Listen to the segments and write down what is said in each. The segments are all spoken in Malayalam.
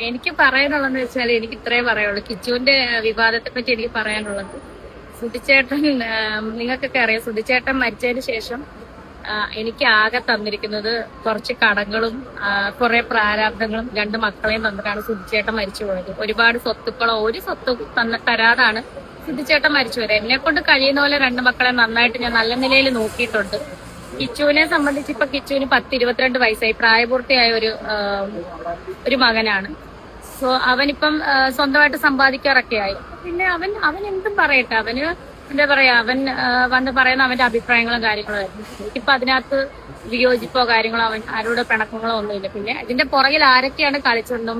എനിക്ക് പറയാനുള്ളതെന്ന് വെച്ചാൽ എനിക്ക് ഇത്രേ പറയുള്ളൂ. കിച്ചുവിന്റെ വിവാദത്തെ പറ്റി എനിക്ക് പറയാനുള്ളത്, സുധിച്ചേട്ടൻ, നിങ്ങൾക്കൊക്കെ അറിയാം, സുധിച്ചേട്ടൻ മരിച്ചതിന് ശേഷം എനിക്ക് ആകെ തന്നിരിക്കുന്നത് കുറച്ച് കടങ്ങളും കുറെ പ്രാരാബ്ദങ്ങളും 2 മക്കളെയും തന്നിട്ടാണ് സുധിച്ചേട്ടൻ മരിച്ചു പോയത്. ഒരുപാട് സ്വത്തുക്കളോ ഒരു സ്വത്തും തരാതാണ് സുധിച്ചേട്ടൻ മരിച്ചു പോയത്. എന്നെ കൊണ്ട് കഴിയുന്ന പോലെ 2 മക്കളെ നന്നായിട്ട് ഞാൻ നല്ല നിലയിൽ നോക്കിയിട്ടുണ്ട്. കിച്ചുവിനെ സംബന്ധിച്ച് ഇപ്പൊ കിച്ചുവിന് 10-22 വയസ്സായി, പ്രായപൂർത്തിയായ ഒരു മകനാണ്. സോ അവനിപ്പം സ്വന്തമായിട്ട് സമ്പാദിക്കാറൊക്കെ ആയി. പിന്നെ അവൻ എന്തും പറയട്ടെ, അവന് എന്താ പറയാ, അവൻ വന്ന് പറയുന്ന അവന്റെ അഭിപ്രായങ്ങളും കാര്യങ്ങളും ആയിരുന്നു. എനിക്കിപ്പോ അതിനകത്ത് വിയോജിപ്പോ കാര്യങ്ങളോ ആരോട് പിണക്കങ്ങളോ ഒന്നുമില്ല. പിന്നെ ഇതിന്റെ പുറകിൽ ആരൊക്കെയാണ് കളിച്ചതെന്നും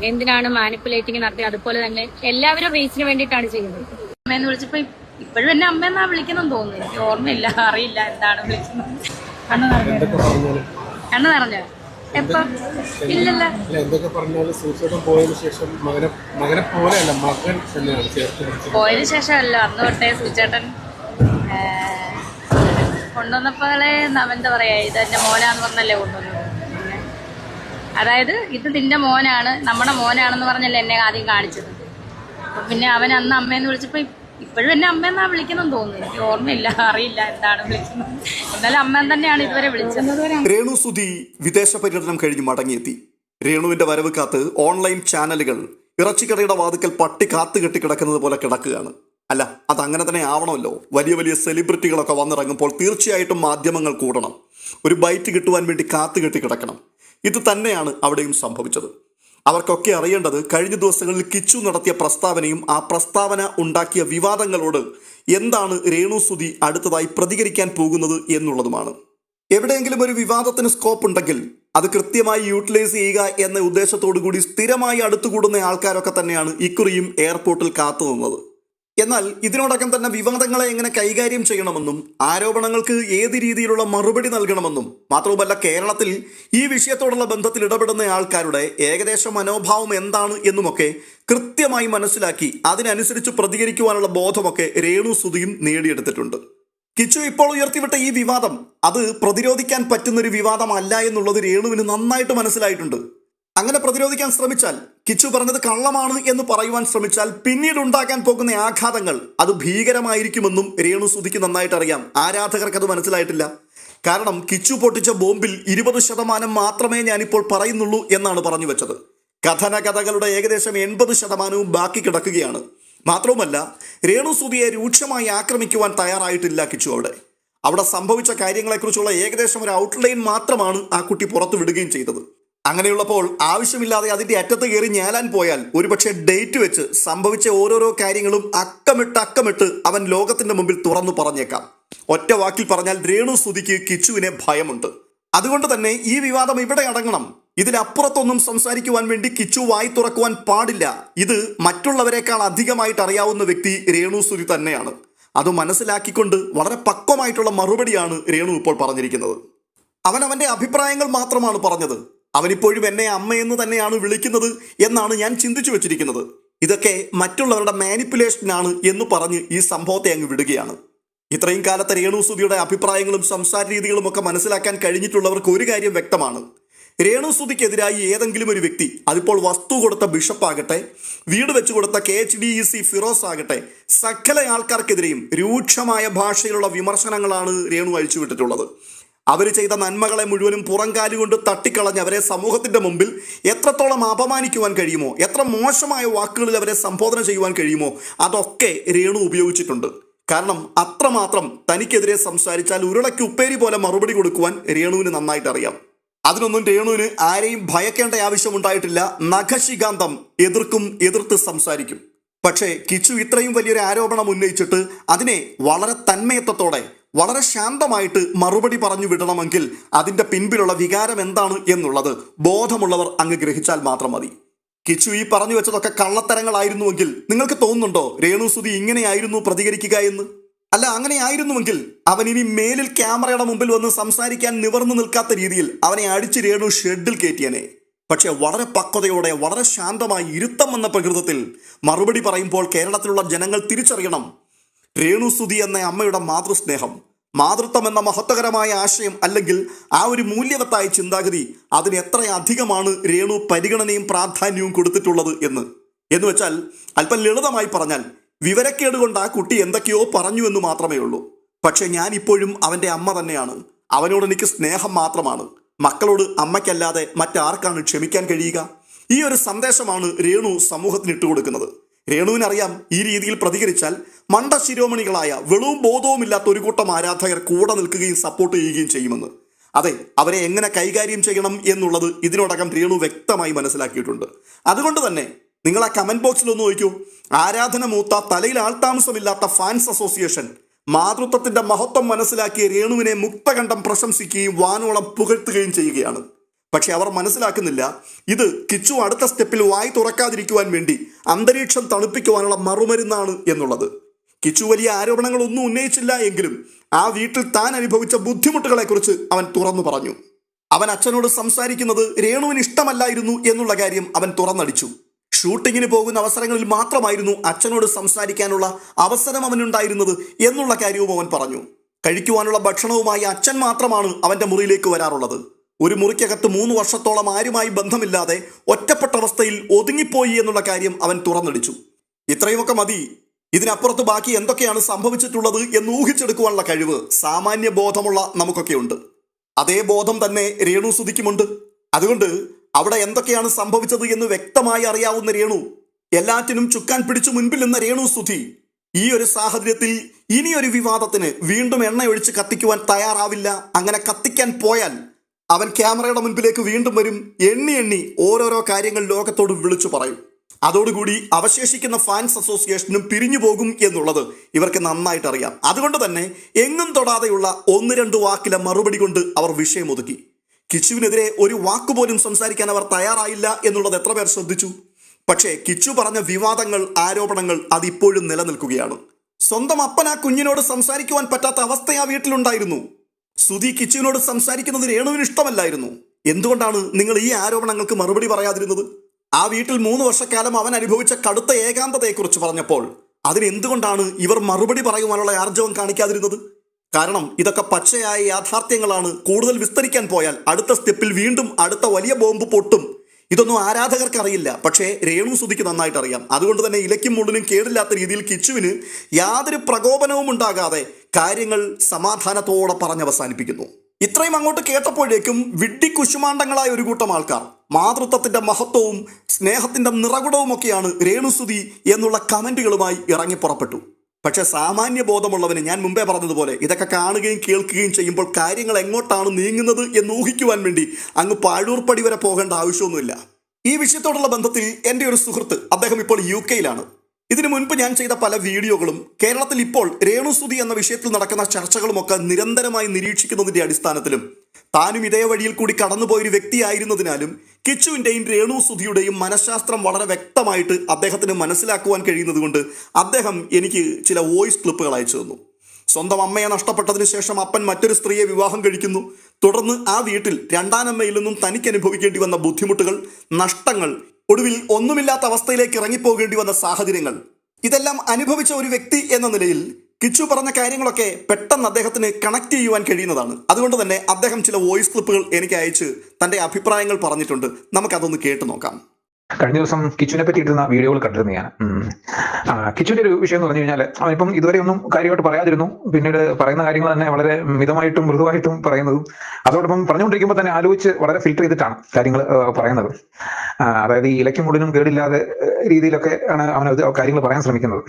എന്തിനാണ് മാനിപ്പുലേറ്റിംഗ് നടത്തിയത്, അതുപോലെ തന്നെ എല്ലാവരും റീച്ചിന് വേണ്ടിയിട്ടാണ് ചെയ്യുന്നത്. അമ്മയെന്ന് വിളിച്ചപ്പോ ഇപ്പോഴും എന്നെ അമ്മയെന്നാ വിളിക്കുന്നെന്ന് തോന്നുന്നു. എനിക്ക് ഓർമ്മയില്ല, അറിയില്ല എന്താണ് വിളിക്കുന്നത്. കണ്ണു നിറഞ്ഞോ? എപ്പം? ഇല്ലല്ല. പോയതിനു ശേഷമല്ല, അന്ന് തൊട്ടേ സുചേട്ടൻ കൊണ്ടുവന്നപ്പോളെ എന്താ പറയാ, ഇത് എന്റെ മോനാന്ന് പറഞ്ഞല്ലേ കൊണ്ടുവന്നത്. അതായത് ഇത് നിന്റെ മോനാണ്, നമ്മുടെ മോനാണെന്ന് പറഞ്ഞല്ലേ എന്നെ ആദ്യം കാണിച്ചത്. പിന്നെ അവൻ അന്ന് അമ്മയെന്ന് വിളിച്ചപ്പോ ഇപ്പോഴും എന്നെ അമ്മയെന്നാ വിളിക്കുന്നെന്ന് തോന്നുന്നു. എനിക്ക് ഓർമ്മയില്ല, അറിയില്ല എന്താണ് വിളിക്കുന്നത്. എന്നാലും അമ്മ തന്നെയാണ് ഇതുവരെ വിളിച്ചത്. രേണു സുധി വിദേശ പര്യടനം കഴിഞ്ഞ് മടങ്ങിയെത്തി. രേണുവിന്റെ വരവ് കാത്ത് ഓൺലൈൻ ചാനലുകൾ ഇറച്ചിക്കടയുടെ വാതിക്കൽ പട്ടി കാത്തു കെട്ടിക്കിടക്കുന്നത് പോലെ കിടക്കുകയാണ്. അല്ല, അതങ്ങനെ തന്നെ ആവണമല്ലോ. വലിയ വലിയ സെലിബ്രിറ്റികളൊക്കെ വന്നിറങ്ങുമ്പോൾ തീർച്ചയായിട്ടും മാധ്യമങ്ങൾ കൂടണം, ഒരു ബൈറ്റ് കിട്ടുവാൻ വേണ്ടി കാത്തു കെട്ടി കിടക്കണം. ഇത് തന്നെയാണ് അവിടെയും സംഭവിച്ചത്. അവർക്കൊക്കെ അറിയേണ്ടത് കഴിഞ്ഞ ദിവസങ്ങളിൽ കിച്ചു നടത്തിയ പ്രസ്താവനയും ആ പ്രസ്താവന ഉണ്ടാക്കിയ വിവാദങ്ങളോട് എന്താണ് രേണു സുധി അടുത്തതായി പ്രതികരിക്കാൻ പോകുന്നത് എന്നുള്ളതുമാണ്. എവിടെയെങ്കിലും ഒരു വിവാദത്തിന് സ്കോപ്പ് ഉണ്ടെങ്കിൽ അത് കൃത്യമായി യൂട്ടിലൈസ് ചെയ്യുക എന്ന ഉദ്ദേശത്തോടു കൂടി സ്ഥിരമായി അടുത്തുകൂടുന്ന ആൾക്കാരൊക്കെ തന്നെയാണ് ഇക്കുറിയും എയർപോർട്ടിൽ കാത്തുനിന്നത്. എന്നാൽ ഇതിനോടകം തന്നെ വിവാദങ്ങളെ എങ്ങനെ കൈകാര്യം ചെയ്യണമെന്നും ആരോപണങ്ങൾക്ക് ഏത് രീതിയിലുള്ള മറുപടി നൽകണമെന്നും മാത്രവുമല്ല കേരളത്തിൽ ഈ വിഷയത്തോടുള്ള ബന്ധത്തിൽ ഇടപെടുന്ന ആൾക്കാരുടെ ഏകദേശ മനോഭാവം എന്താണ് എന്നുമൊക്കെ കൃത്യമായി മനസ്സിലാക്കി അതിനനുസരിച്ച് പ്രതികരിക്കുവാനുള്ള ബോധമൊക്കെ രേണു സുധിയും നേടിയെടുത്തിട്ടുണ്ട്. കിച്ചു ഇപ്പോൾ ഉയർത്തിവിട്ട ഈ വിവാദം അത് പ്രതിരോധിക്കാൻ പറ്റുന്നൊരു വിവാദമല്ല എന്നുള്ളത് രേണുവിന് നന്നായിട്ട് മനസ്സിലായിട്ടുണ്ട്. അങ്ങനെ പ്രതിരോധിക്കാൻ ശ്രമിച്ചാൽ, കിച്ചു പറഞ്ഞത് കള്ളമാണ് എന്ന് പറയുവാൻ ശ്രമിച്ചാൽ പിന്നീട് ഉണ്ടാക്കാൻ പോകുന്ന ആഘാതങ്ങൾ അത് ഭീകരമായിരിക്കുമെന്നും രേണു സുധിക്ക് നന്നായിട്ട് അറിയാം. ആരാധകർക്ക് അത് മനസ്സിലായിട്ടില്ല. കാരണം കിച്ചു പൊട്ടിച്ച ബോംബിൽ 20% മാത്രമേ ഞാനിപ്പോൾ പറയുന്നുള്ളൂ എന്നാണ് പറഞ്ഞു വെച്ചത്. കഥനകഥകളുടെ ഏകദേശം 80% ബാക്കി കിടക്കുകയാണ്. മാത്രവുമല്ല, രേണു സുധിയെ രൂക്ഷമായി ആക്രമിക്കുവാൻ തയ്യാറായിട്ടില്ല കിച്ചു. അവിടെ സംഭവിച്ച കാര്യങ്ങളെക്കുറിച്ചുള്ള ഏകദേശം ഒരു ഔട്ട്ലൈൻ മാത്രമാണ് ആ കുട്ടി പുറത്തു വിടുകയും ചെയ്തത്. അങ്ങനെയുള്ളപ്പോൾ ആവശ്യമില്ലാതെ അതിന്റെ അറ്റത്ത് കയറി ഞാലാൻ പോയാൽ ഒരുപക്ഷെ ഡേറ്റ് വെച്ച് സംഭവിച്ച ഓരോരോ കാര്യങ്ങളും അക്കമിട്ട് അവൻ ലോകത്തിന്റെ മുമ്പിൽ തുറന്നു പറഞ്ഞേക്കാം. ഒറ്റ വാക്കിൽ പറഞ്ഞാൽ രേണു സുധിക്ക് കിച്ചുവിനെ ഭയമുണ്ട്. അതുകൊണ്ട് തന്നെ ഈ വിവാദം ഇവിടെ അടങ്ങണം. ഇതിനപ്പുറത്തൊന്നും സംസാരിക്കുവാൻ വേണ്ടി കിച്ചു വായി തുറക്കുവാൻ പാടില്ല. ഇത് മറ്റുള്ളവരെക്കാൾ അധികമായിട്ട് അറിയാവുന്ന വ്യക്തി രേണു സുധി തന്നെയാണ്. അത് മനസ്സിലാക്കിക്കൊണ്ട് വളരെ പക്വമായിട്ടുള്ള മറുപടിയാണ് രേണു ഇപ്പോൾ പറഞ്ഞിരിക്കുന്നത്. അവന്റെ അഭിപ്രായങ്ങൾ മാത്രമാണ് പറഞ്ഞത്. അവനിപ്പോഴും എന്നെ അമ്മയെന്ന് തന്നെയാണ് വിളിക്കുന്നത് എന്നാണ് ഞാൻ ചിന്തിച്ചു വെച്ചിരിക്കുന്നത്. ഇതൊക്കെ മറ്റുള്ളവരുടെ മാനിപ്പുലേഷനാണ് എന്ന് പറഞ്ഞ് ഈ സംഭവത്തെ അങ്ങ് വിടുകയാണ്. ഇത്രയും കാലത്തെ രേണു സുധിയുടെ അഭിപ്രായങ്ങളും സംസാര രീതികളും ഒക്കെ മനസ്സിലാക്കാൻ കഴിഞ്ഞിട്ടുള്ളവർക്ക് ഒരു കാര്യം വ്യക്തമാണ്. രേണു സുധിക്കെതിരായി ഏതെങ്കിലും ഒരു വ്യക്തി, അതിപ്പോൾ വസ്തു കൊടുത്ത ബിഷപ്പാകട്ടെ, വീട് വെച്ചു കൊടുത്ത KHDEC ഫിറോസ് ആകട്ടെ, സകല ആൾക്കാർക്കെതിരെയും രൂക്ഷമായ ഭാഷയിലുള്ള വിമർശനങ്ങളാണ് രേണു അഴിച്ചുവിട്ടിട്ടുള്ളത്. അവർ ചെയ്ത നന്മകളെ മുഴുവനും പുറംകാലുകൊണ്ട് തട്ടിക്കളഞ്ഞ് അവരെ സമൂഹത്തിന്റെ മുമ്പിൽ എത്രത്തോളം അപമാനിക്കുവാൻ കഴിയുമോ, എത്ര മോശമായ വാക്കുകളിൽ അവരെ സംബോധന ചെയ്യുവാൻ കഴിയുമോ അതൊക്കെ രേണു ഉപയോഗിച്ചിട്ടുണ്ട്. കാരണം അത്രമാത്രം തനിക്കെതിരെ സംസാരിച്ചാൽ ഉരുളയ്ക്ക് ഉപ്പേരി പോലെ മറുപടി കൊടുക്കുവാൻ രേണുവിന് നന്നായിട്ട് അറിയാം. അതിനൊന്നും രേണുവിന് ആരെയും ഭയക്കേണ്ട ആവശ്യമുണ്ടായിട്ടില്ല. നഖശികാന്തം എതിർത്ത് സംസാരിക്കും. പക്ഷേ കിച്ചു ഇത്രയും വലിയൊരു ആരോപണം ഉന്നയിച്ചിട്ട് അതിനെ വളരെ തന്മയത്വത്തോടെ വളരെ ശാന്തമായിട്ട് മറുപടി പറഞ്ഞു വിടണമെങ്കിൽ അതിന്റെ പിൻപിലുള്ള വികാരം എന്താണ് എന്നുള്ളത് ബോധമുള്ളവർ അങ്ങ് ഗ്രഹിച്ചാൽ മാത്രം മതി. കിച്ചു ഈ പറഞ്ഞു വെച്ചതൊക്കെ കള്ളത്തരങ്ങളായിരുന്നുവെങ്കിൽ നിങ്ങൾക്ക് തോന്നുന്നുണ്ടോ രേണു സുധി ഇങ്ങനെയായിരുന്നു പ്രതികരിക്കുക എന്ന്? അല്ല, അങ്ങനെ ആയിരുന്നുവെങ്കിൽ അവൻ ഇനി മേലിൽ ക്യാമറയുടെ മുമ്പിൽ വന്ന് സംസാരിക്കാൻ നിവർന്നു നിൽക്കാത്ത രീതിയിൽ അവനെ അടിച്ച് രേണു ഷെഡിൽ കയറ്റിയനെ. പക്ഷെ വളരെ പക്വതയോടെ വളരെ ശാന്തമായി ഇരുത്തം വന്ന പ്രകൃതത്തിൽ മറുപടി പറയുമ്പോൾ കേരളത്തിലുള്ള ജനങ്ങൾ തിരിച്ചറിയണം രേണു സുധി എന്ന അമ്മയുടെ മാതൃസ്നേഹം. മാതൃത്വം എന്ന മഹത്വകരമായ ആശയം അല്ലെങ്കിൽ ആ ഒരു മൂല്യവത്തായ ചിന്താഗതി അതിന് എത്രയധികമാണ് രേണു പരിഗണനയും പ്രാധാന്യവും കൊടുത്തിട്ടുള്ളത് എന്ന് വെച്ചാൽ അല്പം ലളിതമായി പറഞ്ഞാൽ വിവരക്കേട് കൊണ്ട് ആ കുട്ടി എന്തൊക്കെയോ പറഞ്ഞു എന്ന് മാത്രമേ ഉള്ളൂ. പക്ഷെ ഞാൻ ഇപ്പോഴും അവൻ്റെ അമ്മ തന്നെയാണ്. അവനോട് എനിക്ക് സ്നേഹം മാത്രമാണ്. മക്കളോട് അമ്മയ്ക്കല്ലാതെ മറ്റാർക്കാണ് ക്ഷമിക്കാൻ കഴിയുക? ഈ ഒരു സന്ദേശമാണ് രേണു സമൂഹത്തിന് ഇട്ടുകൊടുക്കുന്നത്. രേണുവിനറിയാം ഈ രീതിയിൽ പ്രതികരിച്ചാൽ മണ്ട ശിരോമണികളായ വെളവും ബോധവുമില്ലാത്ത ഒരു കൂട്ടം ആരാധകർ കൂടെ നിൽക്കുകയും സപ്പോർട്ട് ചെയ്യുകയും ചെയ്യുമെന്ന്. അതെ, അവരെ എങ്ങനെ കൈകാര്യം ചെയ്യണം എന്നുള്ളത് ഇതിനോടകം രേണു വ്യക്തമായി മനസ്സിലാക്കിയിട്ടുണ്ട്. അതുകൊണ്ട് തന്നെ നിങ്ങൾ ആ കമന്റ് ബോക്സിൽ ഒന്ന് നോക്കൂ. ആരാധന മൂത്ത തലയിൽ ആൾതാമസമില്ലാത്ത ഫാൻസ് അസോസിയേഷൻ മാതൃത്വത്തിന്റെ മഹത്വം മനസ്സിലാക്കിയ രേണുവിനെ മുക്തകണ്ഠം പ്രശംസിക്കുകയും വാനോളം പുകഴ്ത്തുകയും ചെയ്യുകയാണ്. പക്ഷെ അവർ മനസ്സിലാക്കുന്നില്ല, ഇത് കിച്ചു അടുത്ത സ്റ്റെപ്പിൽ വായി തുറക്കാതിരിക്കുവാൻ വേണ്ടി അന്തരീക്ഷം തണുപ്പിക്കുവാനുള്ള മറുമരുന്നാണ് എന്നുള്ളത്. കിച്ചു വലിയ ആരോപണങ്ങളൊന്നും ഉന്നയിച്ചില്ല എങ്കിലും ആ വീട്ടിൽ താൻ അനുഭവിച്ച ബുദ്ധിമുട്ടുകളെക്കുറിച്ച് അവൻ തുറന്നു പറഞ്ഞു. അവൻ അച്ഛനോട് സംസാരിക്കുന്നത് രേണുവിന് ഇഷ്ടമല്ലായിരുന്നു എന്നുള്ള കാര്യം അവൻ തുറന്നടിച്ചു. ഷൂട്ടിങ്ങിന് പോകുന്ന അവസരങ്ങളിൽ മാത്രമായിരുന്നു അച്ഛനോട് സംസാരിക്കാനുള്ള അവസരം അവനുണ്ടായിരുന്നത് എന്നുള്ള കാര്യവും അവൻ പറഞ്ഞു. കഴിക്കുവാനുള്ള ഭക്ഷണവുമായി അച്ഛൻ മാത്രമാണ് അവൻ്റെ മുറിയിലേക്ക് വരാറുള്ളത്. ഒരു മുറിക്കകത്ത് 3 വർഷത്തോളം ആരുമായി ബന്ധമില്ലാതെ ഒറ്റപ്പെട്ട അവസ്ഥയിൽ ഒതുങ്ങിപ്പോയി എന്നുള്ള കാര്യം അവൻ തുറന്നടിച്ചു. ഇത്രയുമൊക്കെ മതി. ഇതിനപ്പുറത്ത് ബാക്കി എന്തൊക്കെയാണ് സംഭവിച്ചിട്ടുള്ളത് എന്ന് ഊഹിച്ചെടുക്കുവാനുള്ള കഴിവ് സാമാന്യ ബോധമുള്ള നമുക്കൊക്കെയുണ്ട്. അതേ ബോധം തന്നെ രേണു സുധിക്കുമുണ്ട്. അതുകൊണ്ട് അവിടെ എന്തൊക്കെയാണ് സംഭവിച്ചത് എന്ന് വ്യക്തമായി അറിയാവുന്ന രേണു, എല്ലാറ്റിനും ചുക്കാൻ പിടിച്ചു മുൻപിൽ നിന്ന രേണു സുധി ഈ ഒരു സാഹചര്യത്തിൽ ഇനിയൊരു വിവാദത്തിന് വീണ്ടും എണ്ണയൊഴിച്ച് കത്തിക്കുവാൻ തയ്യാറാവില്ല. അങ്ങനെ കത്തിക്കാൻ പോയാൽ അവൻ ക്യാമറയുടെ മുൻപിലേക്ക് വീണ്ടും വരും. എണ്ണി ഓരോരോ കാര്യങ്ങൾ ലോകത്തോട് വിളിച്ചു പറയും. അതോടുകൂടി അവശേഷിക്കുന്ന ഫാൻസ് അസോസിയേഷനും പിരിഞ്ഞു പോകും എന്നുള്ളത് ഇവർക്ക് നന്നായിട്ട് അറിയാം. അതുകൊണ്ട് തന്നെ എങ്ങും തൊടാതെയുള്ള 1-2 വാക്കിലെ മറുപടി കൊണ്ട് അവർ വിഷയം ഒതുക്കി. കിച്ചുവിനെതിരെ ഒരു വാക്കുപോലും സംസാരിക്കാൻ അവർ തയ്യാറായില്ല എന്നുള്ളത് എത്ര പേർ ശ്രദ്ധിച്ചു? പക്ഷേ കിച്ചു പറഞ്ഞ വിവാദങ്ങൾ, ആരോപണങ്ങൾ അതിപ്പോഴും നിലനിൽക്കുകയാണ്. സ്വന്തം അപ്പൻ ആ കുഞ്ഞിനോട് സംസാരിക്കുവാൻ പറ്റാത്ത അവസ്ഥ ആ വീട്ടിലുണ്ടായിരുന്നു. സുധി കിച്ചുവിനോട് സംസാരിക്കുന്നത് രേണുവിന് ഇഷ്ടമല്ലായിരുന്നു. എന്തുകൊണ്ടാണ് നിങ്ങൾ ഈ ആരോപണങ്ങൾക്ക് മറുപടി പറയാതിരുന്നത്? ആ വീട്ടിൽ 3 വർഷക്കാലം അവൻ അനുഭവിച്ച കടുത്ത ഏകാന്തതയെക്കുറിച്ച് പറഞ്ഞപ്പോൾ അതിനെന്തുകൊണ്ടാണ് ഇവർ മറുപടി പറയുവാനുള്ള ആർജവം കാണിക്കാതിരുന്നത്? കാരണം ഇതൊക്കെ പച്ചയായ യാഥാർത്ഥ്യങ്ങളാണ്. കൂടുതൽ വിസ്തരിക്കാൻ പോയാൽ അടുത്ത സ്റ്റെപ്പിൽ വീണ്ടും അടുത്ത വലിയ ബോംബ് പൊട്ടും. ഇതൊന്നും ആരാധകർക്ക് അറിയില്ല, പക്ഷേ രേണു സുധിക്ക് നന്നായിട്ട് അറിയാം. അതുകൊണ്ട് തന്നെ ഇലയ്ക്കും മുള്ളിനും കേടില്ലാത്ത രീതിയിൽ കിച്ചുവിന് യാതൊരു പ്രകോപനവും ഉണ്ടാകാതെ കാര്യങ്ങൾ സമാധാനത്തോടെ പറഞ്ഞവസാനിപ്പിക്കുന്നു. ഇത്രയും അങ്ങോട്ട് കേട്ടപ്പോഴേക്കും വിഡ്ഢി കുശുമാണ്ടങ്ങളായ ഒരു കൂട്ടം ആൾക്കാർ മാതൃത്വത്തിന്റെ മഹത്വവും സ്നേഹത്തിന്റെ നിറകുടവും ഒക്കെയാണ് രേണുസുതി എന്നുള്ള കമന്റുകളുമായി ഇറങ്ങി പുറപ്പെട്ടു. പക്ഷെ സാമാന്യ ബോധമുള്ളവന് ഞാൻ മുമ്പേ പറഞ്ഞതുപോലെ ഇതൊക്കെ കാണുകയും കേൾക്കുകയും ചെയ്യുമ്പോൾ കാര്യങ്ങൾ എങ്ങോട്ടാണ് നീങ്ങുന്നത് എന്ന് ഊഹിക്കുവാൻ വേണ്ടി അങ്ങ് പാഴൂർപ്പടി വരെ പോകേണ്ട ആവശ്യമൊന്നുമില്ല. ഈ വിഷയത്തോടുള്ള ബന്ധത്തിൽ എൻ്റെ ഒരു സുഹൃത്ത്, അദ്ദേഹം ഇപ്പോൾ UK-യിലാണ്. ഇതിനു മുൻപ് ഞാൻ ചെയ്ത പല വീഡിയോകളും കേരളത്തിൽ ഇപ്പോൾ രേണുസുതി എന്ന വിഷയത്തിൽ നടക്കുന്ന ചർച്ചകളുമൊക്കെ നിരന്തരമായി നിരീക്ഷിക്കുന്നതിൻ്റെ അടിസ്ഥാനത്തിലും താനും ഇതേ വഴിയിൽ കൂടി കടന്നുപോയൊരു വ്യക്തിയായിരുന്നതിനാലും കിച്ചുവിൻ്റെയും രേണുസുധിയുടെയും മനഃശാസ്ത്രം വളരെ വ്യക്തമായിട്ട് അദ്ദേഹത്തിന് മനസ്സിലാക്കുവാൻ കഴിയുന്നത് കൊണ്ട് അദ്ദേഹം എനിക്ക് ചില വോയിസ് ക്ലിപ്പുകൾ അയച്ചു തന്നു. സ്വന്തം അമ്മയെ നഷ്ടപ്പെട്ടതിന് ശേഷം അപ്പൻ മറ്റൊരു സ്ത്രീയെ വിവാഹം കഴിക്കുന്നു. തുടർന്ന് ആ വീട്ടിൽ രണ്ടാനമ്മയിൽ നിന്നും തനിക്ക് അനുഭവിക്കേണ്ടി വന്ന ബുദ്ധിമുട്ടുകൾ, നഷ്ടങ്ങൾ, ഒടുവിൽ ഒന്നുമില്ലാത്ത അവസ്ഥയിലേക്ക് ഇറങ്ങിപ്പോകേണ്ടി വന്ന സാഹചര്യങ്ങൾ, ഇതെല്ലാം അനുഭവിച്ച ഒരു വ്യക്തി എന്ന നിലയിൽ കിച്ചു പറഞ്ഞ കാര്യങ്ങളൊക്കെ പെട്ടെന്ന് അദ്ദേഹത്തിന് കണക്ട് ചെയ്യുവാൻ കഴിയുന്നതാണ്. അതുകൊണ്ട് തന്നെ അദ്ദേഹം ചില വോയിസ് ക്ലിപ്പുകൾ എനിക്ക് അയച്ച് തൻ്റെ അഭിപ്രായങ്ങൾ പറഞ്ഞിട്ടുണ്ട്. നമുക്കതൊന്ന് കേട്ടു നോക്കാം. കഴിഞ്ഞ ദിവസം കിച്ചുവിനെ പറ്റിയിരുന്ന വീഡിയോകൾ കണ്ടിരുന്നു ഞാൻ. കിച്ചുവിന്റെ ഒരു വിഷയം എന്ന് പറഞ്ഞു കഴിഞ്ഞാൽ അവനിപ്പം ഇതുവരെ ഒന്നും കാര്യമായിട്ട് പറയാതിരുന്നു. പിന്നീട് പറയുന്ന കാര്യങ്ങൾ തന്നെ വളരെ മിതമായിട്ടും മൃദുവായിട്ടും പറയുന്നതും അതോടൊപ്പം പറഞ്ഞുകൊണ്ടിരിക്കുമ്പോൾ തന്നെ ആലോചിച്ച് വളരെ ഫിൽറ്റർ ചെയ്തിട്ടാണ് കാര്യങ്ങൾ പറയുന്നത്. അതായത് ഈ ഇലയ്ക്കും മുള്ളിനും കേടില്ലാതെ രീതിയിലൊക്കെ ആണ് അവൻ കാര്യങ്ങൾ പറയാൻ ശ്രമിക്കുന്നത്.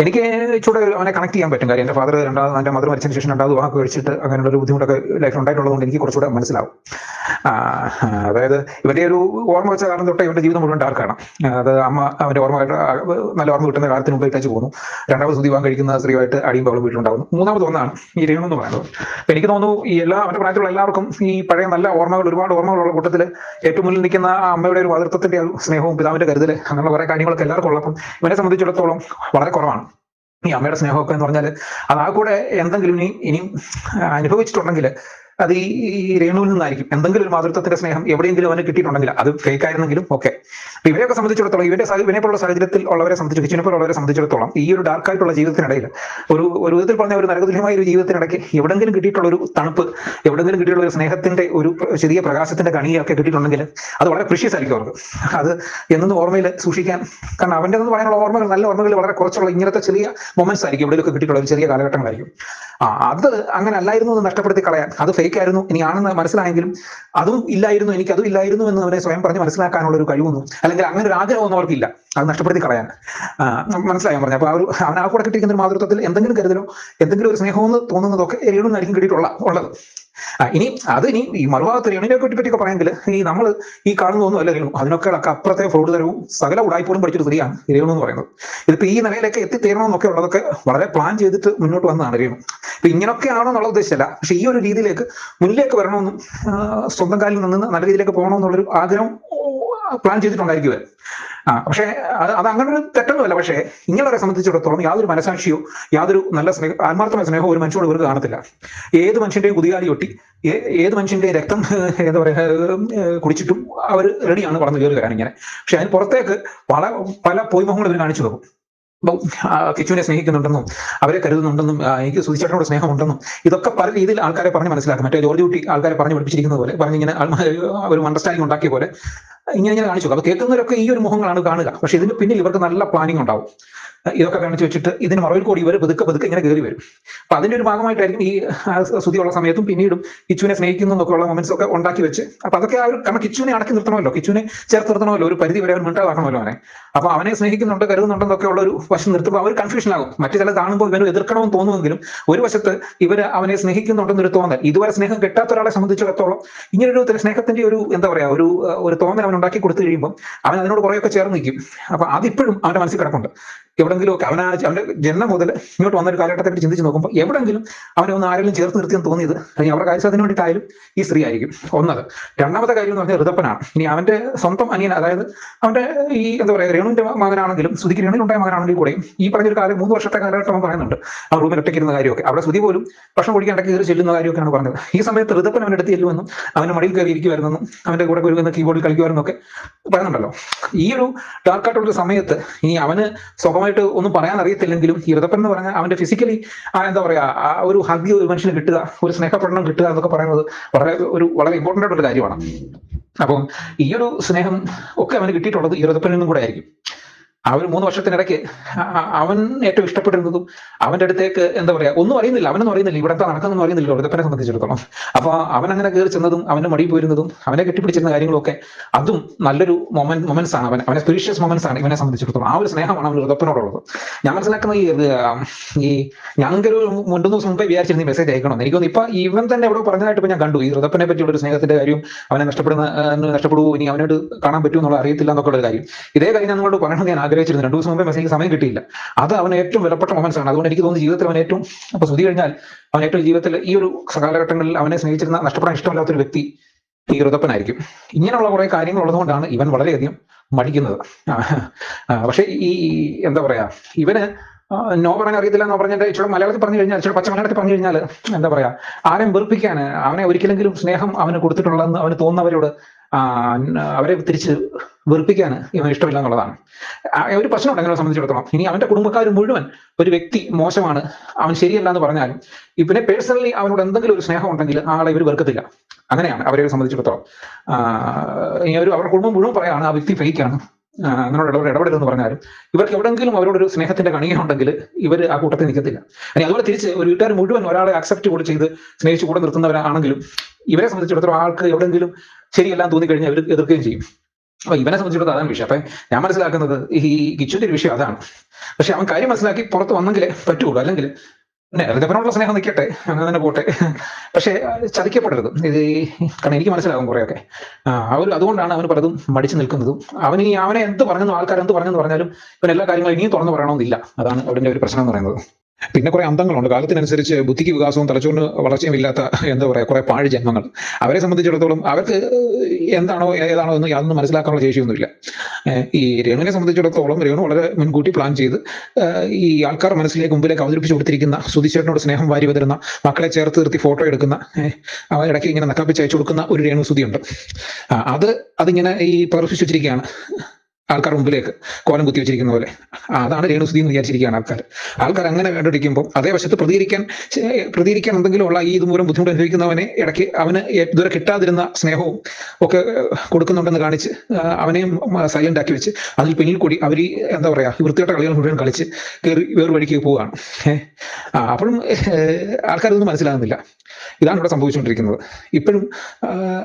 എനിക്ക് ഇച്ചിരി അവനെ കണക്ട് ചെയ്യാൻ പറ്റും. കാര്യം എൻ്റെ ഫാദർ എൻ്റെ മദർ മരിച്ചതിന് ശേഷം 2ാമത് വിവാഹം കഴിച്ചിട്ട് അങ്ങനെയുള്ള ഒരു ബുദ്ധിമുട്ടൊക്കെ ലൈഫിൽ ഉണ്ടായിട്ടുള്ളതുകൊണ്ട് എനിക്ക് കുറച്ചുകൂടെ മനസ്സിലാവും. അതായത് ഇവരുടെ ഒരു ഓർമ്മ വെച്ച കാലം തൊട്ടേ ഇവരുടെ ജീവിതം മുഴുവൻ ഡാർക്കാണ്. അത് അമ്മ അവന്റെ ഓർമ്മയായിട്ട് നല്ല ഓർമ്മ കിട്ടുന്ന കാലത്തിന് മുമ്പ് ഇട്ടു പോകുന്നു. 2ാമത് സുധി വിവാഹം കഴിക്കുന്ന സ്ത്രീയായിട്ട് അടിയും ബഹളം വീട്ടിലുണ്ടാകുന്നു. 3ാമത് ഒന്നാണ് ഈ രേണു എന്ന് പറയുന്നത്. അപ്പൊ എനിക്ക് തോന്നുന്നു ഈ അവന്റെ പ്രായത്തിലുള്ള എല്ലാവർക്കും ഈ പഴയ നല്ല ഓർമ്മകൾ, ഒരുപാട് ഓർമ്മകളുള്ള കൂട്ടത്തിൽ ഏറ്റവും മുന്നിൽ നിൽക്കുന്ന ആ അമ്മയുടെ ഒരു മാതൃത്വത്തിന്റെ ഒരു സ്നേഹവും പിതാവിന്റെ കരുതൽ, അങ്ങനെയുള്ള കുറെ കാര്യങ്ങളൊക്കെ എല്ലാവർക്കും ഉള്ളപ്പം ഇവനെ സംബന്ധിച്ചിടത്തോളം വളരെ കുറവാണ്. ഈ അമ്മയുടെ സ്നേഹമൊക്കെ എന്ന് പറഞ്ഞാൽ അത് ആ കൂടെ എന്തെങ്കിലും ഇനിയും അനുഭവിച്ചിട്ടുണ്ടെങ്കിൽ അത് ഈ രേണുവിൽ നിന്നായിരിക്കും. എന്തെങ്കിലും ഒരു മാതൃത്വത്തിന്റെ സ്നേഹം എവിടെയെങ്കിലും അവന് കിട്ടിയിട്ടുണ്ടെങ്കിൽ അത് ഫേക്ക് ആയിരുന്നെങ്കിലും ഓക്കെ. അപ്പൊ ഇവരെയൊക്കെ സംബന്ധിച്ചിടത്തോളം ഇവനെ പോലുള്ള സാഹചര്യത്തിൽ ഉള്ളവരെ സംബന്ധിച്ച് കിച്ചുവിനെ പോലുള്ളവരെ സംബന്ധിച്ചിടത്തോളം ഈ ഒരു ഡാർക്കായിട്ടുള്ള ജീവിതത്തിനിടയിൽ ഒരു വിധത്തിൽ പറഞ്ഞ ഒരു നരകതുല്യമായ ഒരു ജീവിതത്തിനിടയ്ക്ക് എവിടെങ്കിലും കിട്ടിയിട്ടുള്ള ഒരു തണുപ്പ്, എവിടെങ്കിലും കിട്ടിയിട്ടുള്ള ഒരു സ്നേഹത്തിന്റെ ഒരു ചെറിയ പ്രകാശത്തിന്റെ കണിയൊക്കെ കിട്ടിയിട്ടുണ്ടെങ്കിൽ അത് വളരെ പ്രീഷ്യസ് ആയിരിക്കും അവർക്ക്. അത് എന്നും ഓർമ്മയിൽ സൂക്ഷിക്കാൻ, കാരണം അവന്റെ എന്ന് പറയാനുള്ള ഓർമ്മകൾ, നല്ല ഓർമ്മകൾ വളരെ കുറച്ചുള്ള ഇങ്ങനത്തെ ചെറിയ മൊമെന്റ്സ് ആയിരിക്കും എവിടെയൊക്കെ കിട്ടിയിട്ടുള്ള ഒരു ചെറിയ കാലഘട്ടങ്ങളായിരിക്കും. അത് അങ്ങനെ അല്ലായിരുന്നു എന്ന് നഷ്ടപ്പെടുത്തി കളയാൻ, അത് ഫേക്ക് ആയിരുന്നു ഇനി ആണെന്ന് മനസ്സിലായെങ്കിലും അതും ഇല്ലായിരുന്നു, എനിക്ക് അതും ഇല്ലായിരുന്നു എന്ന് അവരെ സ്വയം പറഞ്ഞ് മനസ്സിലാക്കാനുള്ള ഒരു കഴിവൊന്നും അല്ലെങ്കിൽ അങ്ങനെ ഒരു ആഗ്രഹമൊന്നും അവർക്കില്ല അത് നഷ്ടപ്പെടുത്തി കളയാൻ. മനസ്സിലായാൻ പറഞ്ഞു. അപ്പൊ അവൻ ആ കൂടെ കിട്ടിയിരിക്കുന്ന ഒരു മാതൃത്വത്തിൽ എന്തെങ്കിലും കരുതലോ എന്തെങ്കിലും ഒരു സ്നേഹമെന്ന് തോന്നുന്നതൊക്കെ രേണുവിനായിരിക്കും കിട്ടിയിട്ടുള്ളത്. ഇനി ഈ മറുഭാഗത്ത് രേണുവിനെ പറ്റിയൊക്കെ പറയാമെങ്കിൽ ഈ നമ്മൾ ഈ കാണുന്നതൊന്നും അല്ല രേണു, അതിനൊക്കെ അപ്പുറത്തെ ഫ്രോഡ് തരവും സകല ഉടായ്പോലും പഠിച്ചൊരു സ്ത്രീയാണ് രേണു എന്ന് പറയുന്നത്. ഇതിപ്പോ ഈ നിലയിലേക്ക് എത്തിത്തീരണമെന്നൊക്കെ ഉള്ളതൊക്കെ വളരെ പ്ലാൻ ചെയ്തിട്ട് മുന്നോട്ട് വന്നതാണ് രേണു. ഇപ്പൊ ഇങ്ങനെയൊക്കെ ആണോ എന്നുള്ള ഉദ്ദേശമല്ല, പക്ഷെ ഈ ഒരു രീതിയിലേക്ക് മുന്നിലേക്ക് വരണമെന്നും സ്വന്തം കാലിൽ നിന്ന് നല്ല രീതിയിലേക്ക് പോകണമെന്നുള്ളൊരു ആഗ്രഹം പ്ലാൻ ചെയ്തിട്ടുണ്ടായിരിക്കുമേ. പക്ഷെ അത് അങ്ങനെ ഒരു തെറ്റൊന്നുമല്ല. പക്ഷേ ഇങ്ങനെവരെ സംബന്ധിച്ചിടത്തോളം യാതൊരു മനസാക്ഷിയോ യാതൊരു നല്ല ആത്മാർത്ഥമായ സ്നേഹമോ ഒരു മനുഷ്യനോട് ഇവർക്ക് കാണത്തില്ല. ഏത് മനുഷ്യന്റെയും കുതികാലി ഒട്ടി ഏത് മനുഷ്യന്റെ രക്തം എന്താ പറയാ കുടിച്ചിട്ടും അവർ റെഡിയാണ് വളർന്നു കയറി വരാൻ ഇങ്ങനെ. പക്ഷെ അതിന് പുറത്തേക്ക് പല പൊയ്മുഖങ്ങൾ ഇവർ കാണിച്ചു പോകും. ഇപ്പം കിച്ചുവിനെ സ്നേഹിക്കുന്നുണ്ടെന്നും അവരെ കരുതുന്നുണ്ടെന്നും എനിക്ക് സുധിച്ചേട്ടനോട് സ്നേഹമുണ്ടെന്നും ഇതൊക്കെ പല രീതിയിൽ ആൾക്കാരെ പറഞ്ഞ് മനസ്സിലാക്കും. മറ്റേ ജോർജ് കുട്ടി ആൾക്കാരെ പറഞ്ഞ് പഠിപ്പിച്ചിരിക്കുന്നത് പോലെ പറഞ്ഞിങ്ങനെ ഒരു അണ്ടർസ്റ്റാൻഡിങ് ഉണ്ടാക്കിയ പോലെ ഇങ്ങനെ കാണിച്ചു. അപ്പൊ കേൾക്കുന്നവരൊക്കെ ഈ ഒരു മുഖങ്ങളാണ് കാണുക. പക്ഷെ ഇതിന് പിന്നിൽ ഇവർക്ക് നല്ല പ്ലാനിങ് ഉണ്ടാവും. ഇതൊക്കെ കാണിച്ചു വെച്ചിട്ട് ഇതിന് മറവിൽ കൂടി ഇവർ പതുക്കെ ഇങ്ങനെ കയറി വരും. അപ്പൊ അതിന്റെ ഒരു ഭാഗമായിട്ടായിരിക്കും ഈ സ്തുതിയുള്ള സമയത്തും പിന്നീടും കിച്ചുവിനെ സ്നേഹിക്കുന്നു എന്നൊക്കെ ഉള്ള മൊമെന്റ്സ് ഒക്കെ ഉണ്ടാക്കി വെച്ച്. അപ്പൊ അതൊക്കെ കാരണം കിച്ചുവിനെ അടക്കി നിർത്തണമല്ലോ, കിച്ചുവിനെ ചേർത്ത് നിർത്തണമല്ലോ, ഒരു പരിധി വരെ അവൻ മിണ്ടാതാക്കണമല്ലോ അവനെ. അപ്പൊ അവനെ സ്നേഹിക്കുന്നുണ്ട് കരുതുന്നുണ്ടെന്നൊക്കെ ഉള്ള ഒരു വശം നിർത്തുമ്പോൾ അവർ കൺഫ്യൂഷൻ ആകും. മറ്റു ചില കാണുമ്പോൾ ഇവന് എതിർക്കണമെന്ന് തോന്നുമെങ്കിലും ഒരു വശത്ത് ഇവർ അവനെ സ്നേഹിക്കുന്നുണ്ടെന്നൊരു തോന്നൽ, ഇതുവരെ സ്നേഹം കിട്ടാത്ത ഒരാളെ സംബന്ധിച്ചിടത്തോളം ഇങ്ങനൊരു സ്നേഹത്തിന്റെ ഒരു എന്താ പറയാ ഒരു തോന്നൽ അവൻ ഉണ്ടാക്കി കൊടുത്തു കഴിയുമ്പോൾ അവൻ അതിനോട് കുറേയൊക്കെ ചേർന്ന് നിൽക്കും. അപ്പൊ അതിപ്പോഴും അവന്റെ മനസ്സിൽ കിടപ്പുണ്ട്. എവിടെങ്കിലും ഒക്കെ അവന്റെ ജന്മം മുതൽ ഇങ്ങോട്ട് വന്ന ഒരു കാലഘട്ടത്തെ പറ്റി ചിന്തിച്ച് നോക്കുമ്പോൾ എവിടെങ്കിലും അവനെ ഒന്ന് ആരെങ്കിലും ചേർത്ത് നിർത്തിയെന്ന് തോന്നിയത് അല്ലെങ്കിൽ അവരുടെ കാര്യസാധനത്തിന് വേണ്ടിയിട്ടായാലും ഈ സ്ത്രീ ആയിരിക്കും ഒന്നത്. രണ്ടാമത്തെ കാര്യം എന്ന് പറഞ്ഞാൽ ഋതപ്പനാണ്. ഇനി അവന്റെ സ്വന്തം അനിയൻ, അതായത് അവന്റെ ഈ എന്താ പറയാ രേണുവിന്റെ മകനാണെങ്കിലും ശ്രുതിക്ക് രേണുണ്ടായ മകനാണെങ്കിലും കൂടെയും ഈ പറഞ്ഞൊരു കാലം 3 വർഷത്തെ കാലഘട്ടം അവൻ പറയുന്നുണ്ട്. ആ റൂമിൽ ഒറ്റയ്ക്കിരുന്ന കാര്യമൊക്കെ അവിടെ ശ്രുതി പോലും ഭക്ഷണം കുടിക്കാണ്ടൊക്കെ കയറി ചെല്ലുന്ന കാര്യമൊക്കെയാണ് പറഞ്ഞത്. ഈ സമയത്ത് ഋതപ്പൻ അവൻ്റെ അടുത്ത് ചെല്ലുമെന്നും അവന്റെ മടിയിൽ കയറി ഇരിക്കുമായിരുന്നെന്നും അവന്റെ കൂടെ ഒരു കീബോർഡിൽ കളിക്കുമായിരുന്നൊക്കെ പറയുന്നുണ്ടല്ലോ. ഈ ഒരു ഡാർക്കായിട്ടുള്ള സമയത്ത് ഇനി അവന് സ്വന്തമായിട്ട് ഒന്നും പറയാൻ അറിയത്തില്ലെങ്കിലും ഈ ഋതപ്പൻ എന്ന് പറഞ്ഞാൽ അവന്റെ ഫിസിക്കലി എന്താ പറയാ ഒരു ഹഗ് ഒരു മനുഷ്യന് കിട്ടുക, ഒരു സ്നേഹപ്രകടനം കിട്ടുക എന്നൊക്കെ പറയുന്നത് വളരെ ഇമ്പോർട്ടന്റ് ആയിട്ടുള്ള കാര്യമാണ്. അപ്പം ഈ ഒരു സ്നേഹം ഒക്കെ അവന് കിട്ടിയിട്ടുള്ളത് ഈ ഋതപ്പനിൽ നിന്നും കൂടെ ആയിരിക്കും. ആ ഒരു 3 വർഷത്തിനിടയ്ക്ക് അവൻ ഏറ്റവും ഇഷ്ടപ്പെട്ടിരുന്നതും അവന്റെ അടുത്തേക്ക് എന്താ പറയാ ഒന്നും അറിയുന്നില്ല, അവനൊന്നും അറിയുന്നില്ല, ഇവിടെ എന്താ നടക്കുന്നൊന്നും അറിയുന്നില്ല ഋതപ്പനെ സംബന്ധിച്ചിടത്തോളം. അപ്പൊ അവൻ അങ്ങനെ കയറി ചെന്നതും അവന്റെ മടി പോയിരുന്നതും അവനെ കെട്ടിപ്പിടിച്ചിരുന്ന കാര്യങ്ങളൊക്കെ അതും നല്ലൊരു മൊമെന്റ്സ് ആണ്. അവനെ സ്പീഷ്യസ് മൊമെന്റ്സ് ആണ് ഇവനെ സംബന്ധിച്ചിടത്തോളം. ആ ഒരു സ്നേഹമാണ് അവൻ ഋതപ്പനോടുള്ളത്. ഞാൻ മനസ്സിലാക്കുന്ന ഈ ഞങ്ങൾക്ക് ഒരു 2 ദിവസം മുമ്പേ വിചാരിച്ചിരുന്ന ഈ മെസ്സേജ് അയക്കണം. എനിക്കൊന്ന് ഇപ്പൊ ഇവൻ തന്നെ എവിടെ പറഞ്ഞതായിട്ട് ഇപ്പൊ ഞാൻ കണ്ടു. ഈ ഋതപ്പനെ പറ്റിയുള്ള ഒരു സ്നേഹത്തിന്റെ കാര്യം, അവനെ നഷ്ടപ്പെടുവോ ഇനി അവനോട് കാണാൻ പറ്റുമോ എന്നുള്ള അറിയത്തില്ല എന്നൊക്കെ ഉള്ള കാര്യം. ഇതേ കാര്യം ഞാൻ നിങ്ങളോട് പറയണമെന്ന് ഞാൻ ആഗ്രഹിച്ചിരുന്നു. 2 ദിവസം മുമ്പേ മെസ്സേജ് സമയം കിട്ടിയില്ല. അത് അവന് ഏറ്റവും വിലപ്പെട്ട മൊമെന്റ്സ് ആണ്. അതുകൊണ്ട് എനിക്ക് തോന്നുന്നു ജീവിതത്തിൽ അവൻ ഏറ്റവും അപ്പൊ ശ്രുതി കഴിഞ്ഞാൽ അവൻ ഏറ്റവും ജീവിതത്തിൽ ഈ ഒരു കാലഘട്ടങ്ങളിൽ അവനെ സ്നേഹിച്ചിരുന്ന നഷ്ടപ്പെടാൻ ഇഷ്ടമില്ലാത്തൊരു വ്യക്തി ഈ ഋതപ്പനായിരിക്കും. ഇങ്ങനെയുള്ള കുറെ കാര്യങ്ങൾ ഉള്ളതുകൊണ്ടാണ് ഇവൻ വളരെയധികം മടിക്കുന്നത്. പക്ഷെ ഈ എന്താ പറയാ ഇവന് നോ പറയാൻ അറിയത്തില്ല എന്ന് പറഞ്ഞിട്ട് ഇച്ചിരി മലയാളത്തിൽ പറഞ്ഞു കഴിഞ്ഞാൽ, ഇച്ചിരി പച്ച മലയാളത്തിൽ പറഞ്ഞു കഴിഞ്ഞാൽ എന്താ പറയാ ആരെയും വെറുപ്പിക്കാൻ, അവനെ ഒരിക്കലെങ്കിലും സ്നേഹം അവന് കൊടുത്തിട്ടുള്ളതെന്ന് അവന് തോന്നുന്നവരോട് അവരെ തിരിച്ച് വെറുപ്പിക്കാൻ ഇവന് ഇഷ്ടമില്ല എന്നുള്ളതാണ് ഒരു പ്രശ്നമുണ്ട് അങ്ങനെ സംബന്ധിച്ചിടത്തോളം. ഇനി അവന്റെ കുടുംബക്കാർ മുഴുവൻ ഒരു വ്യക്തി മോശമാണ്, അവൻ ശരിയല്ല എന്ന് പറഞ്ഞാലും ഇവനെ പേഴ്സണലി അവനോട് എന്തെങ്കിലും ഒരു സ്നേഹം ഉണ്ടെങ്കിൽ ആളെ ഇവർ വെറുക്കത്തില്ല. അങ്ങനെയാണ് അവരെ സംബന്ധിച്ചിടത്തോളം. അവരുടെ കുടുംബം മുഴുവൻ പറയാണ് ആ വ്യക്തി ഫേക്കാണ്, അങ്ങനോട് ഇടപെടരുതെന്ന് പറഞ്ഞാലും ഇവർക്ക് എവിടെങ്കിലും അവരോടൊരു സ്നേഹത്തിന്റെ കണിയുണ്ടെങ്കിൽ ഇവർ ആ കൂട്ടത്തിൽ നിൽക്കത്തില്ല. ഇനി അതുപോലെ തിരിച്ച് ഒരു വീട്ടുകാർ മുഴുവൻ ഒരാളെ അക്സെപ്റ്റ് കൂടെ ചെയ്ത് സ്നേഹിച്ച് കൂടെ നിർത്തുന്നവരാണെങ്കിലും ഇവരെ സംബന്ധിച്ചിടത്തോളം ആൾക്ക് എവിടെങ്കിലും ശരിയെല്ലാം തോന്നിക്കഴിഞ്ഞാൽ അവർ എതിർക്കുകയും ചെയ്യും. അപ്പൊ ഇവനെ സംബന്ധിച്ചിടത്തോളം അതാണ് വിഷയം. അപ്പൊ ഞാൻ മനസ്സിലാക്കുന്നത് ഈ കിച്ചുവിന്റെ ഒരു വിഷയം അതാണ്. പക്ഷെ അവൻ കാര്യം മനസ്സിലാക്കി പുറത്ത് വന്നെങ്കിലേ പറ്റുള്ളൂ. അല്ലെങ്കിൽ ഋതപ്പനോടുള്ള സ്നേഹം നിൽക്കട്ടെ, അങ്ങനെ തന്നെ പോട്ടെ, പക്ഷെ ചതിക്കപ്പെടരുത്. കാരണം എനിക്ക് മനസ്സിലാകും കുറെയൊക്കെ അതുകൊണ്ടാണ് അവന് പലതും മടിച്ചു നിൽക്കുന്നതും. അവനെ എന്ത് പറഞ്ഞു, ആൾക്കാർ എന്ത് പറഞ്ഞെന്ന് പറഞ്ഞാലും ഇവൻ എല്ലാ കാര്യങ്ങളും ഇനിയും തുറന്നു പറയണമെന്നില്ല. അതാണ് അവിടെ ഒരു പ്രശ്നം എന്ന് പറയുന്നത്. പിന്നെ കുറെ അന്തങ്ങളുണ്ട്. കാലത്തിനനുസരിച്ച് ബുദ്ധിക്ക് വികാസവും തലച്ചോറിന് വളർച്ചയും ഇല്ലാത്ത എന്താ പറയാ കുറെ പാഴ് ജന്മങ്ങൾ. അവരെ സംബന്ധിച്ചിടത്തോളം അവർക്ക് എന്താണോ ഏതാണോ എന്ന് യാതൊന്നും മനസ്സിലാക്കാനുള്ള ശേഷിയൊന്നുമില്ല. ഈ രേണുവിനെ സംബന്ധിച്ചിടത്തോളം രേണു വളരെ മുൻകൂട്ടി പ്ലാൻ ചെയ്ത് ഈ ആൾക്കാർ മുമ്പിലേക്ക് അവതരിപ്പിച്ചു കൊടുത്തിരിക്കുന്ന സുധിച്ചേട്ടനോട് സ്നേഹം വാരി വരുന്ന, മക്കളെ ചേർത്ത് നിർത്തി ഫോട്ടോ എടുക്കുന്ന, ഇടയ്ക്ക് ഇങ്ങനെ നക്കാപ്പിച്ച് അയച്ചു കൊടുക്കുന്ന ഒരു രേണു സുധിയുണ്ട്. അതിങ്ങനെ ഈ പ്രദർശിച്ചു വെച്ചിരിക്കുകയാണ് ആൾക്കാർ മുമ്പിലേക്ക്, കോലം കുത്തി വെച്ചിരിക്കുന്ന പോലെ. അതാണ് രേണുസുതി എന്ന് വിചാരിച്ചിരിക്കുകയാണ് ആൾക്കാർ അങ്ങനെ കണ്ടുപിടിക്കുമ്പോൾ അതേ വശത്ത് പ്രതികരിക്കാൻ എന്തെങ്കിലും ഉള്ള ഈ ഇതുമൂലം ബുദ്ധിമുട്ട് അനുഭവിക്കുന്നവനെ ഇടയ്ക്ക് അവന് ഇതുവരെ കിട്ടാതിരുന്ന സ്നേഹവും ഒക്കെ കൊടുക്കുന്നുണ്ടെന്ന് കാണിച്ച് അവനെയും സൈലന്റ് ആക്കി വെച്ച് അതിൽ പിന്നിൽ കൂടി അവർ എന്താ പറയാ വൃത്തികെട്ട കളികൾ മുഴുവൻ കളിച്ച് കയറി വേറെ വഴിക്ക് പോവുകയാണ്. അപ്പോഴും ആൾക്കാരൊന്നും മനസ്സിലാകുന്നില്ല. ഇതാണ് ഇവിടെ സംഭവിച്ചുകൊണ്ടിരിക്കുന്നത്. ഇപ്പോഴും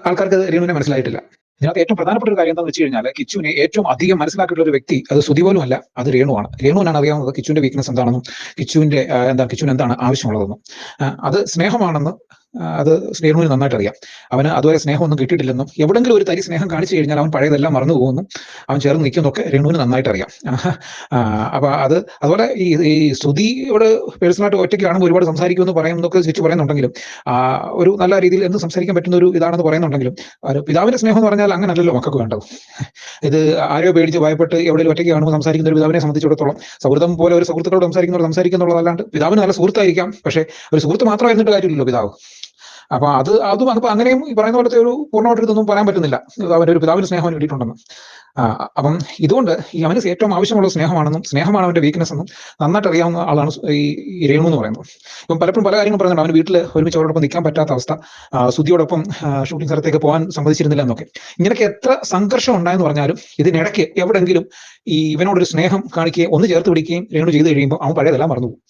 ആൾക്കാർക്ക് രേണുവിനെ മനസ്സിലായിട്ടില്ല. ഇതിനകത്ത് ഏറ്റവും പ്രധാനപ്പെട്ട ഒരു കാര്യം എന്താണെന്ന് വെച്ച് കഴിഞ്ഞാൽ കിച്ചുവിനെ ഏറ്റവും അധികം മനസ്സിലാക്കിയിട്ടുള്ള ഒരു വ്യക്തി അത് സുധി പോലും അല്ല, അത് രേണുവാണ്. രേണുവിനാണ് അറിയാവുന്നത് കിച്ചുവിന്റെ വീക്ക്നസ് എന്താണെന്നും കിച്ചുവിന് എന്താണ് ആവശ്യമുള്ളതെന്നും. അത് സ്നേഹമാണെന്ന് അത് രേണുവിന് നന്നായിട്ട് അറിയാം. അവന് അതുവരെ സ്നേഹമൊന്നും കിട്ടിയിട്ടില്ലെന്നും എവിടെങ്കിലും ഒരു തരി സ്നേഹം കാണിച്ചു കഴിഞ്ഞാൽ അവൻ പഴയതെല്ലാം മറന്നു പോകുന്നു, അവൻ ചേർന്ന് നിൽക്കുന്നതൊക്കെ രേണുവിന് നന്നായിട്ട് അറിയാം. അപ്പൊ അതുപോലെ ഈ ശ്രുതിയോട് പേഴ്സണലായിട്ട് ഒറ്റയ്ക്ക് കാണുമ്പോൾ ഒരുപാട് സംസാരിക്കുമെന്ന് പറയുന്നതൊക്കെ തിരിച്ചു പറയുന്നുണ്ടെങ്കിലും ഒരു നല്ല രീതിയിൽ എന്ത് സംസാരിക്കാൻ പറ്റുന്ന ഒരു ഇതാണെന്ന് പറയുന്നുണ്ടെങ്കിലും പിതാവിന്റെ സ്നേഹം എന്ന് പറഞ്ഞാൽ അങ്ങനല്ലല്ലോ മക്കൾക്ക് വേണ്ടത്. ഇത് ആരെയോ പേടിച്ച് ഭയപ്പെട്ട് എവിടെയും ഒറ്റയ്ക്ക് കാണുമ്പോൾ സംസാരിക്കുന്ന ഒരു പിതാവിനെ സംബന്ധിച്ചിടത്തോളം സൗഹൃദം പോലെ ഒരു സുഹൃത്തുക്കളോട് സംസാരിക്കുന്നുള്ളതല്ലാണ്ട് പിതാവിന് നല്ല സുഹൃത്തായിരിക്കാം, പക്ഷേ ഒരു സുഹൃത്ത് മാത്രമായിരുന്നിട്ട് കാര്യമില്ലല്ലോ പിതാവ്. അപ്പൊ അപ്പൊ അങ്ങനെയും ഈ പറയുന്ന പോലത്തെ ഒരു പൂർണ്ണമായിട്ട് ഇതൊന്നും പറയാൻ പറ്റുന്നില്ല അവന്റെ ഒരു പിതാവിന് സ്നേഹം കിട്ടിയിട്ടുണ്ടെന്ന്. അപ്പം ഇതുകൊണ്ട് ഈ അവന് ഏറ്റവും ആവശ്യമുള്ള സ്നേഹമാണെന്നും സ്നേഹമാണ് അവന്റെ വീക്ക്നെസ് എന്നും നന്നായിട്ട് അറിയാവുന്ന ആളാണ് ഈ രേണു എന്ന് പറയുന്നത്. ഇപ്പം പലപ്പോഴും പല കാര്യങ്ങളും പറയുന്നുണ്ട്. അവന് വീട്ടിൽ ഒരുമിച്ച് അവരോടൊപ്പം നിൽക്കാൻ പറ്റാത്ത അവസ്ഥ, സുധിയോടൊപ്പം ഷൂട്ടിംഗ് സ്ഥലത്തേക്ക് പോകാൻ സമ്മതിച്ചിരുന്നില്ല എന്നൊക്കെ. ഇങ്ങനെയൊക്കെ എത്ര സംഘർഷം ഉണ്ടായെന്ന് പറഞ്ഞാലും ഇതിനിടയ്ക്ക് എവിടെങ്കിലും ഈ ഇവനോടൊരു സ്നേഹം കാണിക്കുകയും ഒന്ന് ചേർത്ത് പിടിക്കുകയും രേണു ചെയ്ത് കഴിയുമ്പോൾ അവൻ പഴയതെല്ലാം മറന്നുപോകും.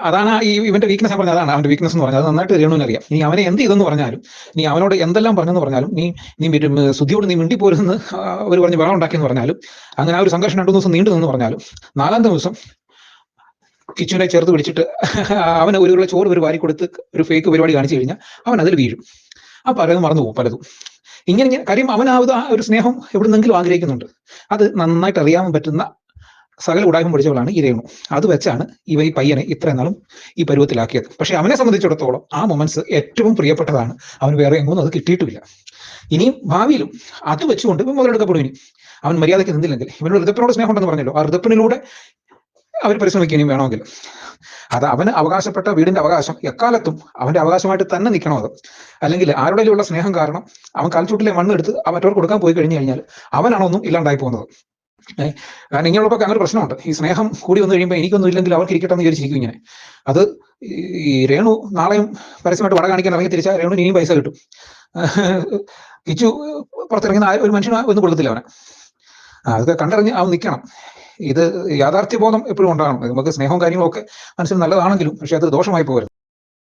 അതാണ് ഇവന്റെ വീക്ക്നസ്. പറഞ്ഞത് അതാണ് അവന്റെ വീക്ക്നസ് എന്ന് പറഞ്ഞാൽ. അത് നന്നായിട്ട് രേണുവിന് അറിയാം. നീ അവനെ എന്ത് ചെയ്തെന്ന് പറഞ്ഞാലും, നീ അവനോട് എന്തെല്ലാം പറഞ്ഞെന്ന് പറഞ്ഞാലും, നീ സുധിയോട് നീ മിണ്ടിപ്പോരുന്ന് അവർ പറഞ്ഞ് വെള്ളം ഉണ്ടാക്കിയെന്ന് പറഞ്ഞാലും, അങ്ങനെ ആ ഒരു സംഘർഷം 2 ദിവസം നീണ്ടു നിന്ന് പറഞ്ഞാലും 4ാമത്തെ ദിവസം കിച്ചുവിനെ ചേർത്ത് പിടിച്ചിട്ട് അവന് ഒരു ചോറ് ഒരു വാരി കൊടുത്ത് ഒരു ഫേക്ക് പരിപാടി കാണിച്ചു കഴിഞ്ഞാൽ അവൻ അതിൽ വീഴും. പലതും മറന്നു പോകും പലതും. ഇങ്ങനെ കാര്യം അവൻ ആ ഒരു സ്നേഹം എവിടുന്നെങ്കിലും ആഗ്രഹിക്കുന്നുണ്ട്. അത് നന്നായിട്ട് അറിയാൻ പറ്റുന്ന സകല ഉടായ്പം പഠിച്ചവളാണ് ഈ രേണു. അത് വെച്ചാണ് ഈ പയ്യനെ ഇത്രയും നാളും ഈ പരുവത്തിലാക്കിയത്. പക്ഷെ അവനെ സംബന്ധിച്ചിടത്തോളം ആ മൊമെന്റ്സ് ഏറ്റവും പ്രിയപ്പെട്ടതാണ്. അവന് വേറെ എങ്ങൊന്നും അത് കിട്ടിയിട്ടില്ല. ഇനിയും ഭാവിയിലും അത് വെച്ചുകൊണ്ട് മുതലെടുക്കപ്പെടും. ഇനി അവൻ മര്യാദയ്ക്ക് നിന്നില്ലെങ്കിൽ, ഇവനോട് ഋതപ്പിനോട് സ്നേഹം ഉണ്ടെന്ന് പറഞ്ഞല്ലോ, ആ ഋതപ്പിനിലൂടെ അവർ പരിശ്രമിക്കുകയും വേണമെങ്കിൽ അത് അവന് അവകാശപ്പെട്ട വീടിന്റെ അവകാശം എക്കാലത്തും അവന്റെ അവകാശമായിട്ട് തന്നെ നിൽക്കണം. അത് അല്ലെങ്കിൽ ആരുടെയുള്ള സ്നേഹം കാരണം അവൻ കാൽച്ചൂട്ടിലെ മണ്ണെടുത്ത് മറ്റവർക്ക് കൊടുക്കാൻ പോയി കഴിഞ്ഞു കഴിഞ്ഞാൽ അവനാണൊന്നും ഇല്ലാണ്ടായി പോകുന്നത്. കാരണം ഇങ്ങനെയുള്ളപ്പോൾ അങ്ങനെ പ്രശ്നമുണ്ട്. ഈ സ്നേഹം കൂടി വന്നു കഴിയുമ്പോൾ എനിക്കൊന്നും ഇല്ലെങ്കിൽ അവർക്ക് ഇരിക്കട്ടെ എന്ന് വിചാരിച്ചിരിക്കും ഇങ്ങനെ. അത് ഈ രേണു നാളെയും പരസ്യമായിട്ട് വട കാണിക്കാൻ ഇറങ്ങി തിരിച്ചാൽ രേണുവിന് ഇനിയും പൈസ കിട്ടും. കിച്ചു പുറത്തിറങ്ങുന്ന ഒരു മനുഷ്യന് ഒന്നും കൊടുക്കത്തില്ല അവനെ. അതൊക്കെ കണ്ടറിഞ്ഞ് അവൻ നിൽക്കണം. ഇത് യാഥാർത്ഥ്യബോധം എപ്പോഴും ഉണ്ടാകണം. നമുക്ക് സ്നേഹവും കാര്യങ്ങളും ഒക്കെ മനസ്സിൽ നല്ലതാണെങ്കിലും പക്ഷെ അത് ദോഷമായി പോകരുത്.